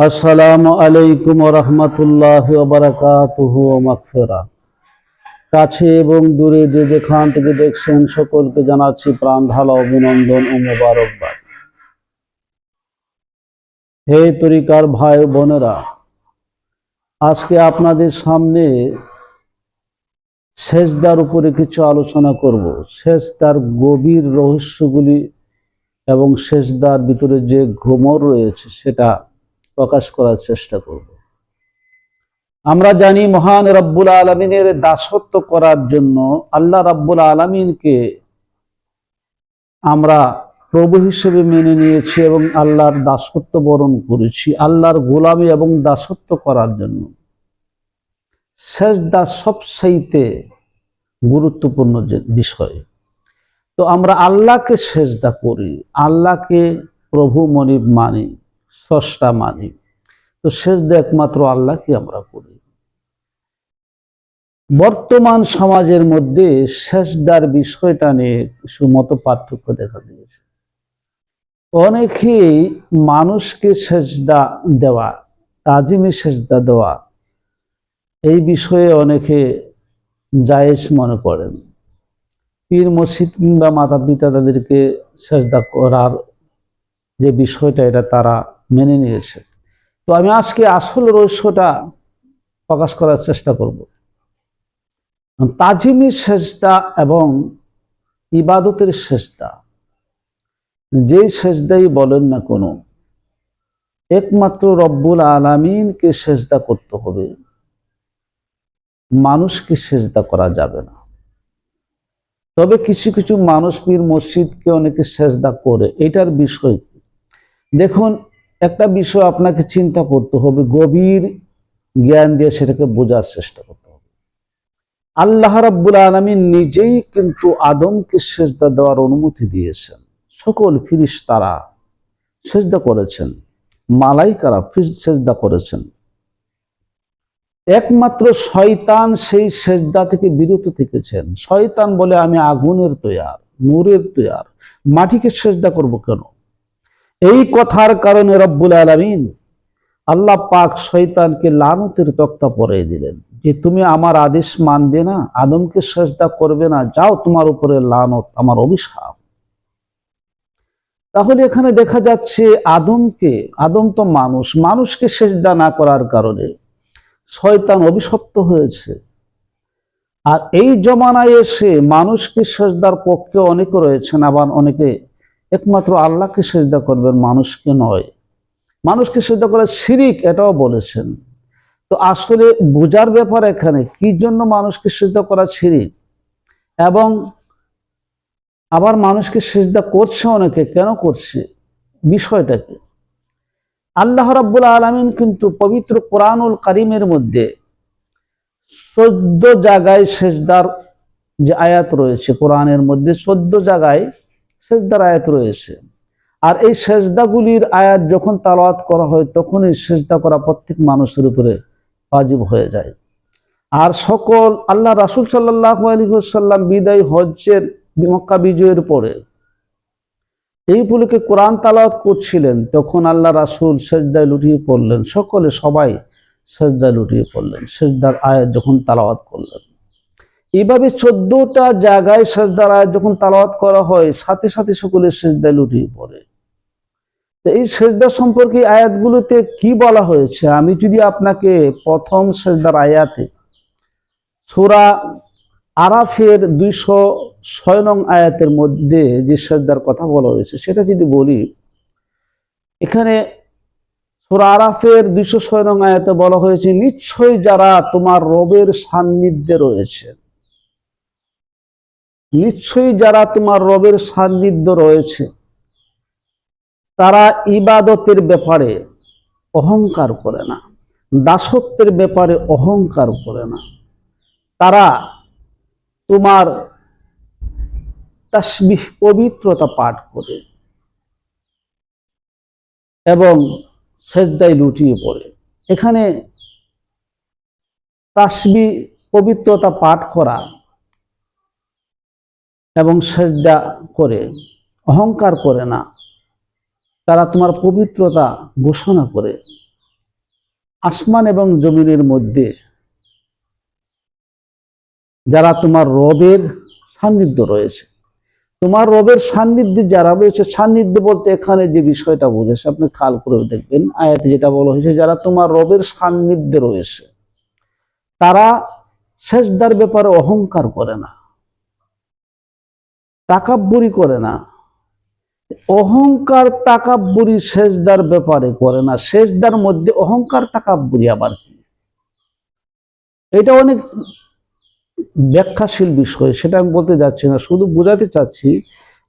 আসসালামু আলাইকুম ওয়া রাহমাতুল্লাহি ওয়া বারাকাতুহু ওয়া মাগফিরাহ। কাছে এবং দূরে যে যেখান থেকে দেখছেন সকলকে জানাচ্ছি প্রাণ ঢালা অভিনন্দন ও মোবারকবাদ। হে তরিকার ভাই বোনেরা, আজকে আপনাদের সামনে সেজদার উপরে কিছু আলোচনা করব। সেজদার গভীর রহস্যগুলি এবং সেজদার ভিতরে যে ঘুমর রয়েছে সেটা প্রকাশ করার চেষ্টা করব। আমরা জানি মহান রব্বুল আলমিনের দাসত্ব করার জন্য আল্লাহ রব্বুল আলমিনকে আমরা প্রভু হিসেবে মেনে নিয়েছি এবং আল্লাহর দাসত্ব বরণ করেছি আল্লাহর গোলামি এবং দাসত্ব করার জন্য। সেজদা সবচাইতে গুরুত্বপূর্ণ যে বিষয়। তো আমরা আল্লাহকে সেজদা করি, আল্লাহকে প্রভু মনিব মানি, স্রষ্টা মানি। তো সেজদা একমাত্র আল্লাহকে আমরা করি। বর্তমান সমাজের মধ্যে সেজদার বিষয়টা নিয়ে কিছু মত পার্থক্য দেখা দিয়েছে। অনেকেই মানুষকে সেজদা দেওয়া, তাজিমে সেজদা দেওয়া, এই বিষয়ে অনেকে জায়েজ মনে করেন। পীর মসজিদ কিংবা মাতা পিতা তাদেরকে সেজদা করার যে বিষয়টা এটা তারা মেনে নিয়েছে। তো আমি আজকে আসল রহস্যটা প্রকাশ করার চেষ্টা করব। তাজিমি সেজদা এবং ইবাদতের সেজদা, যে সেজদাই বলেন না কোনো, একমাত্র রব্বুল আলামিনকে সেজদা করতে হবে, মানুষকে সেজদা করা যাবে না। তবে কিছু কিছু মানুষ পীর মসজিদকে অনেকে সেজদা করে, এটার বিষয় কি? দেখুন, একটা বিষয় আপনাকে চিন্তা করতে হবে, গভীর জ্ঞান দিয়ে সেটাকে বোঝার চেষ্টা করতে হবে। আল্লাহ রাব্বুল আলামিন নিজেই কিন্তু আদমকে সেজদা দেওয়ার অনুমতি দিয়েছেন। সকল ফিরিশতারা সেজদা করেছেন, মালাইকারা সেজদা করেছেন। একমাত্র শয়তান সেই সেজদা থেকে বিরত থেকেছেন। শয়তান বলে আমি আগুনের তৈয়ার, নূরের তৈয়ার, মাটিকে সেজদা করব কেন? এই কথার কারণে রব্বুল আলামিন আল্লাহ পাক শয়তানকে লানতের তক্তা পরিয়ে দিলেন যে তুমি আমার আদেশ মানবে না, আদমকে সেজদা করবে না, যাও তোমার উপরে লানত, আমার অভিশাপ। তাহলে এখানে দেখা যাচ্ছে আদম তো মানুষ, মানুষকে সেজদা না করার কারণে শয়তান অভিশপ্ত হয়েছে। আর এই জমানায় এসে মানুষকে সেজদার পক্ষে অনেকে রয়েছেন, আবার অনেকে একমাত্র আল্লাহকে সেজদা করবেন, মানুষকে নয়। মানুষকে সেজদা করা শিরিক, এটাও বলেছেন। তো আসলে বোঝার ব্যাপার এখানে কি জন্য মানুষকে সেজদা করা শিরিক, এবং আবার মানুষকে সেজদা করছে অনেকে, কেন করছে, বিষয়টা কি? আল্লাহ রাব্বুল আলামিন কিন্তু পবিত্র কোরআনুল কারীমের মধ্যে 14 জায়গায় সেজদার যে আয়াত রয়েছে, কোরআনের মধ্যে 14 জায়গায় সেজদার আয়াত রয়েছে। আর এই সেজদাগুলির আয়াত যখন তালাওয়াত করা হয় তখনই সেজদা করা প্রত্যেক মানুষের উপরে ওয়াজিব হয়ে যায়। আর সকল আল্লাহ রাসূল সাল্লাল্লাহু আলাইহি ওয়াসাল্লাম বিদায় হজ্জের মক্কা বিজয়ের পরে এই উপলক্ষে কোরআন তালাওয়াত করছিলেন, তখন আল্লাহ রাসূল সেজদায় লুটিয়ে পড়লেন, সবাই সেজদায় লুটিয়ে পড়লেন সেজদার আয়াত যখন তালাওয়াত করলেন। এইভাবে 14টা জায়গায় সেজদার আয়াত যখন তালাওয়াত করা হয়, সাথে সাথে সকলে সেজদায় লুটিয়ে পড়ে। তো এই সেজদা সম্পর্কে আয়াতগুলোতে কি বলা হয়েছে, আমি যদি আপনাকে প্রথম সেজদার আয়াতে সূরা আরাফের 206 নং আয়াতের মধ্যে যে সেজদার কথা বলা হয়েছে সেটা যদি বলি, এখানে সূরা আরাফের 206 নং আয়াতে বলা হয়েছে, নিশ্চয়ই যারা তোমার রবের সান্নিধ্যে রয়েছে, নিশ্চয়ই যারা তোমার রবের সান্নিধ্য রয়েছে, তারা ইবাদতের ব্যাপারে অহংকার করে না, দাসত্বের ব্যাপারে অহংকার করে না, তারা তোমার তাসবিহ পবিত্রতা পাঠ করে এবং সেজদায় লুটিয়ে পড়ে। এখানে তাসবিহ পবিত্রতা পাঠ করা এবং সেজদা করে অহংকার করে না, তারা তোমার পবিত্রতা ঘোষণা করে আসমান এবং জমিনের মধ্যে যারা তোমার রবের সান্নিধ্য রয়েছে, তোমার রবের সান্নিধ্যে যারা রয়েছে, সান্নিধ্য বলতে এখানে যে বিষয়টা বুঝেছে আপনি খেয়াল করে দেখবেন, আয়াতে যেটা বলা হয়েছে যারা তোমার রবের সান্নিধ্যে রয়েছে তারা সেজদার ব্যাপারে অহংকার করে না, তাকাব্বুরি করে না। অহংকার তাকাব্বুরি সেজদার ব্যাপারে করে না। সেজদার মধ্যে অহংকার তাকাব্বুরি আবার কি? এটা অনেক ব্যাখ্যাশীল বিষয়, সেটা আমি বলতে যাচ্ছি না, শুধু বোঝাতে চাচ্ছি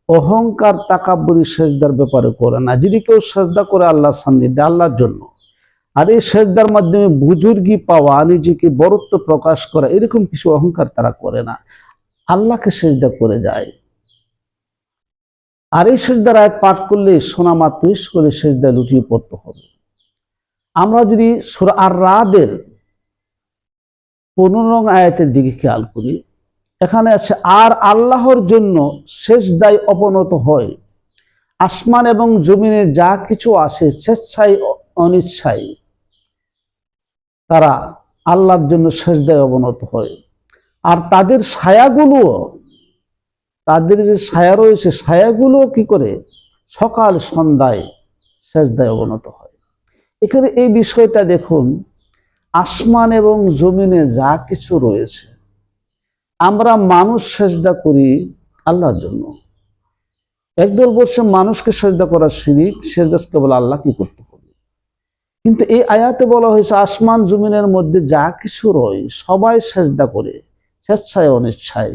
অহংকার তাকাব্বুরি সেজদার ব্যাপারে করে না। যদি কেউ সেজদা করে আল্লাহর সান্নিধ্যে, আল্লাহর জন্য, আর এই সেজদার মাধ্যমে বুজুর্গি পাওয়া, নিজেকে বরত্ব প্রকাশ করা, এরকম কিছু অহংকার তারা করে না, আল্লাহকে সেজদা করে যায়। আর এই সেজদার আয়াত পাঠ করলে শোনা মাত্রই করে সেজদা লুটিয়ে পড়তে হবে। আমরা যদি সূরা আর-রাদের 15 নং আয়াতের দিকে খেয়াল করি, এখানে আছে আর আল্লাহর জন্য সেজদায় অবনত হয় আসমান এবং জমিনে যা কিছু আসে, স্বেচ্ছায় অনিচ্ছায় তারা আল্লাহর জন্য সেজদায় অবনত হয়। আর তাদের ছায়াগুলো, তাদের যে ছায়া রয়েছে, ছায়াগুলো কি করে সকাল সন্ধ্যায় সেজদায় অবনত হয়। এখানে এই বিষয়টা দেখুন, আসমান এবং জমিনে যা কিছু রয়েছে, আমরা মানুষ সেজদা করি আল্লাহর জন্য। একদল বলছে মানুষকে সেজদা করা শিরিক, সেজদা কেবল আল্লাহ কি করতে হবে। কিন্তু এই আয়াতে বলা হয়েছে আসমান জমিনের মধ্যে যা কিছু রয় সবাই সেজদা করে, স্বেচ্ছায় অনিচ্ছায়।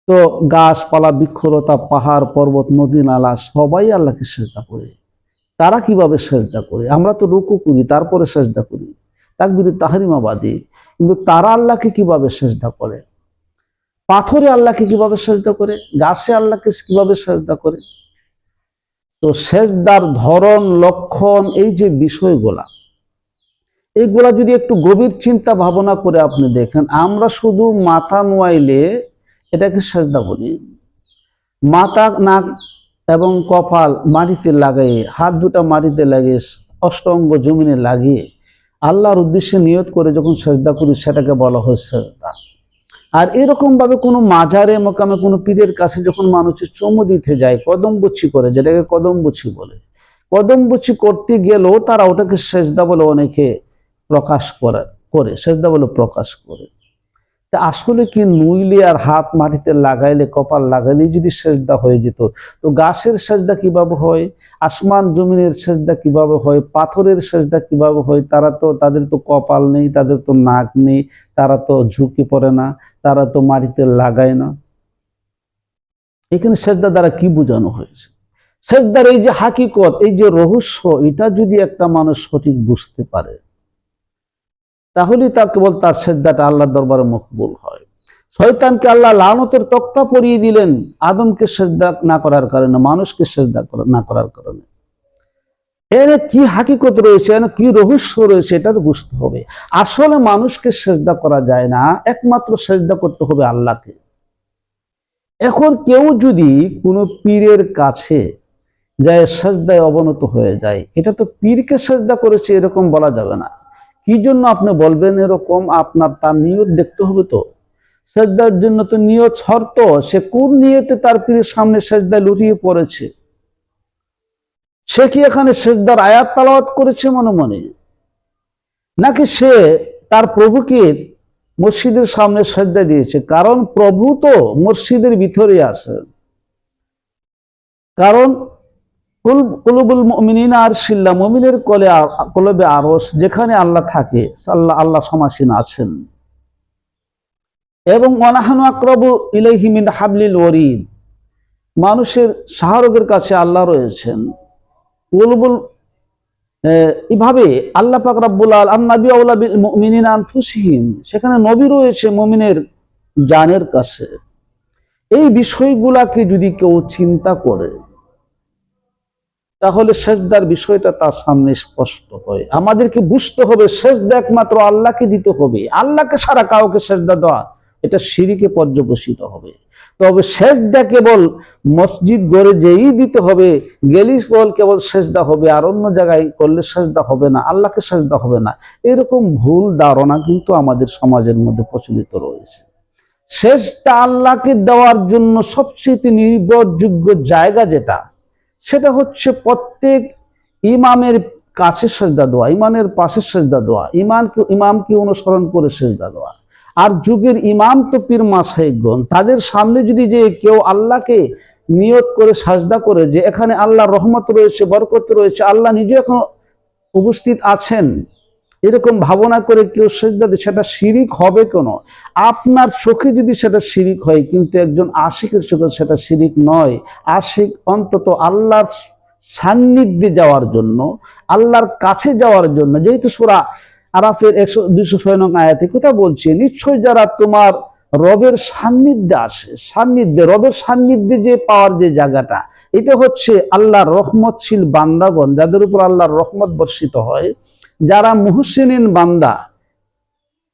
তো গাছপালা, বৃক্ষলতা, পাহাড় পর্বত, নদী নালা সবাই আল্লাহকে সেজদা করে। তারা কিভাবে সেজদা করে? আমরা তো রুকু করি তারপরে সেজদা করি, তাকবীরে তাহরিমা বাদি, কিন্তু তারা আল্লাহকে কিভাবে সেজদা করে? পাথরে আল্লাহকে কিভাবে সেজদা করে? গাছে আল্লাহকে কিভাবে সেজদা করে? তো সেজদার ধরন, লক্ষণ, এই যে বিষয়গুলা, এইগুলা যদি একটু গভীর চিন্তা ভাবনা করে আপনি দেখেন, আমরা শুধু মাথা নোয়াইলে এটাকে সেজদা বলি। মাথা, নাক এবং কপাল মাটিতে লাগাই, হাত দুটা মাটিতে লাগিয়ে, অষ্টঙ্গ জমিনে লাগিয়ে আল্লাহর উদ্দেশ্যে নিয়ত করে যখন সেজদা করি সেটাকে বলা হয় সেজদা। আর এরকম ভাবে কোনো মাজারে মোকামে কোনো পীরের কাছে যখন মানুষের চুমু দিতে যায়, কদমবুচি করে, যেটাকে কদমবুচি বলে, কদমবুচি করতে গেলেও তারা ওটাকে সেজদা বলে অনেকে প্রকাশ করে সেজদা বলে প্রকাশ করে। তা আসলে কি নুইলে আর হাত মাটিতে লাগাইলে, কপাল লাগাইলে যদি সেজদা হয়ে যেত, তো গাছের সেজদা কিভাবে হয়, আসমান জমিনের সেজদা কিভাবে হয়, পাথরের সেজদা কিভাবে হয়? তাদের তো কপাল নেই, তাদের তো নাক নেই, তারা তো ঝুঁকি পড়ে না, তারা তো মাটিতে লাগায় না। এখানে সেজদা দ্বারা কি বোঝানো হয়েছে? সেজদার এই যে হাকিকত, এই যে রহস্য, এটা যদি একটা মানুষ সঠিক বুঝতে পারে তাহলে তার কেবল তার সেজদাটা আল্লাহর দরবারে মকবুল হয়। শয়তানকে আল্লাহ লানতের তক্তা পরিয়ে দিলেন আদমকে সেজদা না করার কারণে, মানুষকে সেজদা না করার কারণে। এর কি হাকিকত রয়েছে, এর কি রহস্য রয়েছে, এটা তো বুঝতে হবে। আসলে মানুষকে সেজদা করা যায় না, একমাত্র সেজদা করতে হবে আল্লাহকে। এখন কেউ যদি কোনো পীরের কাছে যায় সেজদায় অবনত হয়ে যায়, এটা তো পীরকে সেজদা করেছে এরকম বলা যাবে না। কি জন্য আপনি বলবেন এরকম? আপনার তার নিয়ত দেখতে হবে। তো সেজদার জন্য তো নিয়ত শর্ত, সে কোন নিয়তে তার পীরের সামনে সেজদায় লুটিয়ে পড়েছে। সে কি এখানে সেজদার আয়াত তেলাওয়াত করেছে মনে মনে, নাকি সে তার প্রভুকে মসজিদের সামনে সেজদা দিয়েছে? কারণ প্রভু তো মসজিদের ভিতরে আছে। কারণ কুলুবুল মুমিনিনা আরশিল্লাহ, মুমিনের কলবে আরশ, যেখানে আল্লাহ থাকে, আল্লাহ সমাসীন আছেন। এবং ওয়ানাহানু আকরাবু ইলাইহি মিন হাবলিল ওয়ারিদ, মানুষের শাহরগের কাছে আল্লাহ রয়েছেন। কুলুবুল এভাবে আল্লাহ পাক রব্বুল আলামিন, নবী আউলা বিল মুমিনিনা আনফুসিহিম, সেখানে নবী রয়েছে মুমিনের জানের কাছে। এই বিষয়গুলাকে যদি কেউ চিন্তা করে তাহলে সেজদার বিষয়টা তার সামনে স্পষ্ট হয়। আমাদেরকে বুঝতে হবে সেজদা একমাত্র আল্লাহকে দিতে হবে, আল্লাহকে ছাড়া কাউকে সেজদা দেওয়া এটা শিরকে পর্যবসিত হবে। তো তবে সেজদা কেবল মসজিদ গড়ে যেই দিতে হবে, গেলি কেবল সেজদা হবে, আর অন্য জায়গায় করলে সেজদা হবে না, আল্লাহকে সেজদা হবে না, এরকম ভুল ধারণা কিন্তু আমাদের সমাজের মধ্যে প্রচলিত রয়েছে। সেজদা আল্লাহকে দেওয়ার জন্য সবচেয়ে নির্ভরযোগ্য জায়গা যেটা, সেটা হচ্ছে প্রত্যেক ইমামের কাছে সেজদা দেওয়া, ইমামের পাশে সেজদা দেওয়া, ইমামকে অনুসরণ করে সেজদা দেওয়া। আর যুগের ইমাম তো পীর মাশায়েখগণ, তাদের সামনে যদি যে কেউ আল্লাহকে নিয়ত করে সাজদা করে যে এখানে আল্লাহর রহমত রয়েছে, বরকত রয়েছে, আল্লাহ নিজে এখন উপস্থিত আছেন, এরকম ভাবনা করে কেউ সেজদা দেয়, সেটা শিরিক হবে কেন? আপনার চোখে যদি সেটা শিরিক হয়, কিন্তু একজন আশিকের চোখে সেটা শিরিক নয়। আশিক অন্তত আল্লাহর সান্নিধ্যে যাওয়ার জন্য, আল্লাহর কাছে যাওয়ার জন্য, যেহেতু সূরা আরাফের 206 নং আয়াতে কথা বলছে, নিশ্চয় যারা তোমার রবের সান্নিধ্যে আসে, সান্নিধ্যে, রবের সান্নিধ্যে যে পাওয়ার যে জায়গাটা, এটা হচ্ছে আল্লাহর রহমতশীল বান্দাগণ, যাদের উপর আল্লাহর রহমত বর্ষিত হয়, যারা মুহসিনিন বান্দা,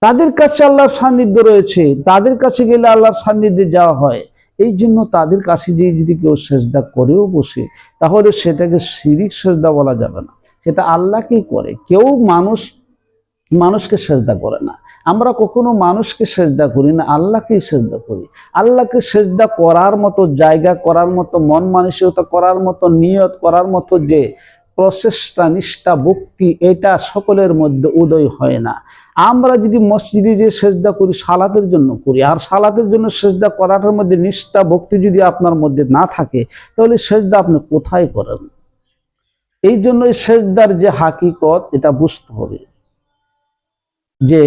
তাদের কাছে আল্লাহর সান্নিধ্য রয়েছে, তাদের কাছে গেলে আল্লাহর সান্নিধ্যে যাওয়া হয়। এই জন্য তাদের কাছে যে যদি কেউ সেজদা করেও বসে, তাহলে সেটাকে শিরিক সেজদা বলা যাবে না, সেটা আল্লাহকেই করে। কেউ মানুষকে সেজদা করে না। আমরা কখনো মানুষকে সেজদা করি না, আল্লাহকেই সেজদা করি। আল্লাহকে সেজদা করার মতো জায়গা, করার মতো মন মানসিকতা, করার মতো নিয়ত, করার মতো যে প্রচেষ্টা, নিষ্ঠা, ভক্তি, এটা সকলের মধ্যে উদয় হয় না। আমরা যদি মসজিদে যে সেজদা করি সালাতের জন্য করি, আর সালাতের জন্য সেজদা করাটার মধ্যে নিষ্ঠা, ভক্তি যদি আপনার মধ্যে না থাকে, তাহলে সেজদা আপনি কোথায় করেন? এই জন্য সেজদার যে হাকিকত, এটা বুঝতে হবে যে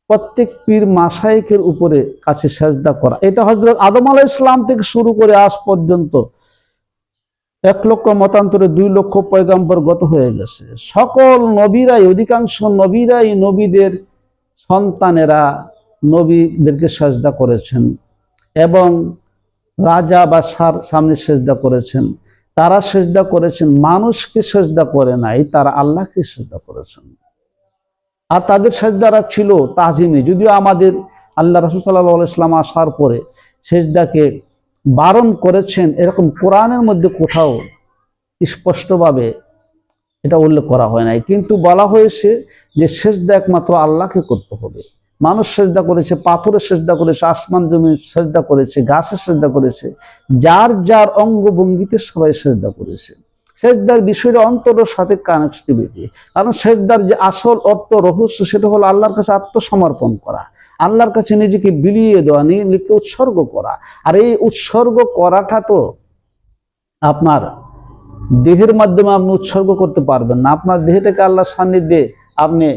প্রত্যেক পীর মাশায়েখের উপরে কাছে সেজদা করা, এটা হযরত আদম আলাইহিস সালাম থেকে শুরু করে আজ পর্যন্ত 1 লক্ষ মতান্তরে 2 লক্ষ পয়গাম্বর গত হয়ে গেছে। সকল নবীরাই, অধিকাংশ নবীরাই নবীদের সন্তানেরা নবীদেরকে সেজদা করেছেন, এবং রাজা বাদশার সামনে সেজদা করেছেন। তারা সেজদা করেছেন, মানুষকে সেজদা করে নাই, তারা আল্লাহকে সেজদা করেছেন। আর তাদের সেজদারা ছিল তাজিমে, যদিও আমাদের আল্লাহ রাসূল সাল্লাল্লাহু আলাইহি ওয়াসাল্লাম আসার পরে সেজদাকে বারণ করেছেন, এরকম কোরআনের মধ্যে কোথাও স্পষ্টভাবে এটা উল্লেখ করা হয় নাই, কিন্তু বলা হয়েছে যে সেজদা একমাত্র আল্লাহকে করতে হবে। মানুষ সেজদা করেছে, পাথরের সেজদা করেছে, আসমান জমি সেজদা করেছে, গাছের সেজদা করেছে, যার যার অঙ্গভঙ্গিতে সবাই সেজদা করেছে। সেজদার বিষয়টা অন্তরের সাথে কানেক্টিভিটি, কারণ সেজদার যে আসল অর্থ, রহস্য, সেটা হলো আল্লাহর কাছে আত্মসমর্পণ করা, আল্লাহর কাছে নিজেকে বিলিয়ে দেওয়া, নিজেকে উৎসর্গ করা। আর এই উৎসর্গ করাটা তো আপনার দেহের মাধ্যমে আপনি উৎসর্গ করতে পারবেন না। আপনার দেহটাকে আল্লাহর সান্নিধ্যে আপনি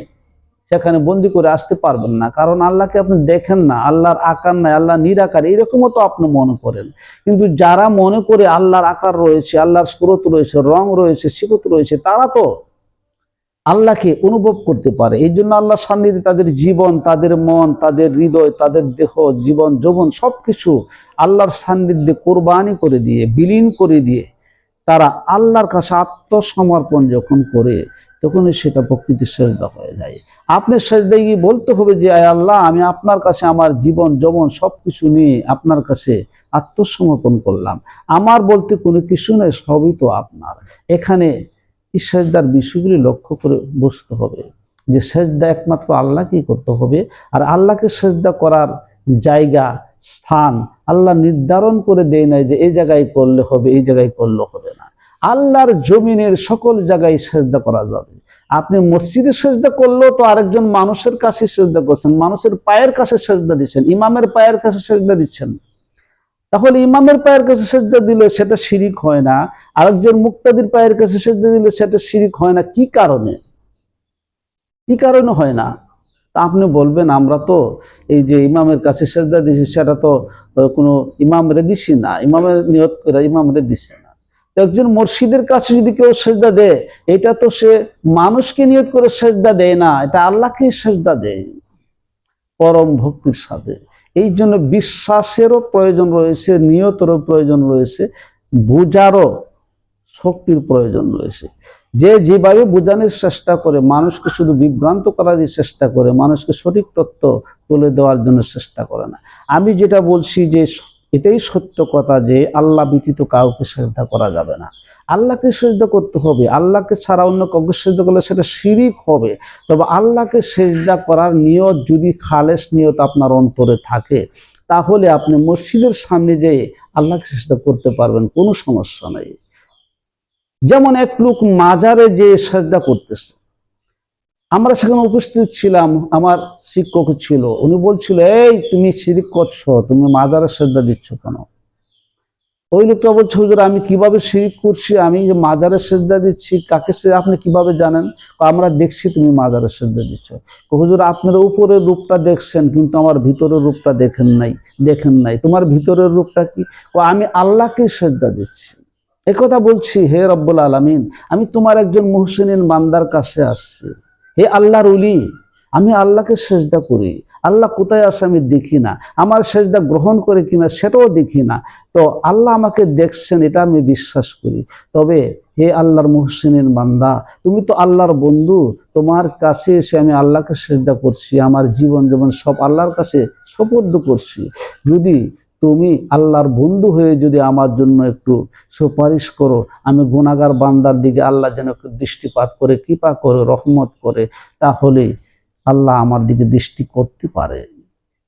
সেখানে বন্দি করে আসতে পারবেন না, কারণ আল্লাহকে আপনি দেখেন না, আল্লাহর আকার নাই, আল্লাহ নিরাকার, এরকমও তো আপনি মনে করেন। কিন্তু যারা মনে করে আল্লাহর আকার রয়েছে, আল্লাহর সুরত রয়েছে, রং রয়েছে, সিফত রয়েছে, তারা তো আল্লাহকে অনুভব করতে পারে। এই জন্য আল্লাহর সান্নিধ্যে তাদের জীবন, তাদের মন, তাদের হৃদয়, তাদের দেহ, জীবন যৌবন সবকিছু আল্লাহর সান্নিধ্যে কোরবানি করে দিয়ে, বিলীন করে দিয়ে তারা আল্লাহর কাছে আত্মসমর্পণ যখন করে, তখনই সেটা প্রকৃতি সেজদা হয়ে যায়। আপনি সেজদায় গিয়ে বলতে হবে যে আয় আল্লাহ, আমি আপনার কাছে আমার জীবন যৌবন সবকিছু নিয়ে আপনার কাছে আত্মসমর্পণ করলাম, আমার বলতে কোনো কিছু নেই, সবই তো আপনার। এখানে এই সেজদার বিষয়গুলি লক্ষ্য করে বুঝতে হবে যে সেজদা একমাত্র আল্লাহকেই করতে হবে। আর আল্লাহকে সেজদা করার জায়গা, স্থান আল্লাহ নির্ধারণ করে দেয় নাই যে এই জায়গায় করলে হবে, এই জায়গায় করলে হবে না। আল্লাহর জমিনের সকল জায়গায় সেজদা করা যাবে। আপনি মসজিদে সেজদা করলেও তো আরেকজন মানুষের কাছে সেজদা করছেন, মানুষের পায়ের কাছে সেজদা দিচ্ছেন, ইমামের পায়ের কাছে সেজদা দিচ্ছেন। তাহলে ইমামের পায়ের কাছে সেজদা দিলে সেটা শিরিক হয় না, আরেকজন মুক্তাদির পায়ের কাছে সেজদা দিলে সেটা শিরিক হয় না। কি কারণে? কি কারণে হয় না? আপনি বলবেন আমরা তো এই যে ইমামের কাছে সেজদা দিছি, সেটা তো কোনো ইমামরে দিছি না, ইমামের নিয়ত করে ইমামরে দিছি না। একজন মুর্শিদের কাছে যদি কেউ সেজদা দেয়, এটা তো সে মানুষকে নিয়ত করে সেজদা দেয় না, এটা আল্লাহকে সেজদা দেয় পরম ভক্তির সাথে। এই জন্য বিশ্বাসেরও প্রয়োজন রয়েছে, নিয়তেরও প্রয়োজন রয়েছে, বোঝারও শক্তির প্রয়োজন রয়েছে। যে যেভাবে বোঝানোর চেষ্টা করে, মানুষকে শুধু বিভ্রান্ত করার চেষ্টা করে, মানুষকে সঠিক তথ্য তুলে দেওয়ার জন্য চেষ্টা করে না। আমি যেটা বলছি যে এটাই সত্য কথা যে আল্লাহ ব্যতীত কাউকে সেজদা করা যাবে না। আল্লাহকে সেজদা করতে হবে, আল্লাহকে ছাড়া অন্য কাউকে সেজদা করলে সেটা শিরিক হবে। তবে আল্লাহকে সেজদা করার নিয়ত যদি খালেস নিয়ত আপনার অন্তরে থাকে, তাহলে আপনি মসজিদের সামনে যেয়ে আল্লাহকে সেজদা করতে পারবেন, কোনো সমস্যা নেই। যেমন এক লোক মাজারে যে সেজদা করতেছে, আমরা সেখানে উপস্থিত ছিলাম, আমার শিক্ষক ছিল, উনি বলছিল, এই তুমি শিরিক করছো, তুমি মাজারে সেজদা দিচ্ছ কেন? ওই লোকটা বলছে, হুজুর আমি কিভাবে শিরিক করছি, আমি যে মাজারে সেজদা দিচ্ছি, কাকে আপনি কিভাবে জানেন? আমরা দেখছি তুমি মাজারে সেজদা দিচ্ছ। হুজুর আপনার উপরের রূপটা দেখছেন, কিন্তু আমার ভিতরের রূপটা দেখেন নাই। তোমার ভিতরের রূপটা কি? আমি আল্লাহকে সেজদা দিচ্ছি। একথা বলছি, হে রব্বুল আলামিন, আমি তোমার একজন মুহসিনিন বান্দার কাছে আসছি। হে আল্লাহর ওলি, আমি আল্লাহকে সেজদা করি। আল্লাহ কোথায় আছে আমি দেখি না, আমার সেজদা গ্রহণ করে কিনা সেটাও দেখি না। তো আল্লাহ আমাকে দেখছেন, এটা আমি বিশ্বাস করি। তবে হে আল্লাহর মুহসিনিন বান্দা, তুমি তো আল্লাহর বন্ধু, তোমার কাছে এসে আমি আল্লাহকে সেজদা করছি, আমার জীবন যেমন সব আল্লাহর কাছে সোপর্দ করছি। যদি তুমি আল্লাহর বন্ধু হয়ে যদি আমার জন্য একটু সুপারিশ করো, আমি গুনাহগার বান্দার দিকে আল্লাহ যেন একটু দৃষ্টিপাত করে, কৃপা করে, রহমত করে, তাহলে আল্লাহ আমার দিকে দৃষ্টি করতে পারে।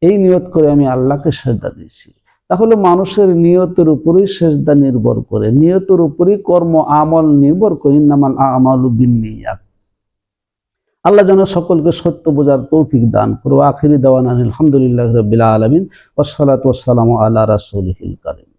এই নিয়ত করে আমি আল্লাহকে সেজদা দিচ্ছি। তাহলে মানুষের নিয়তের উপরেই সেজদা নির্ভর করে, নিয়তের উপরেই কর্ম আমল নির্ভর করে। ইন্নামাল আমালু বিন্নিয়াত। আল্লাহ যেন সকলকে সত্য বোঝার তৌফিক দান করো। আখিরি দাওয়ানা আলহামদুলিল্লাহি রাব্বিল আলামিন। ওয়াসসালাতু ওয়াসসালামু আলা রাসূলিল কারীম।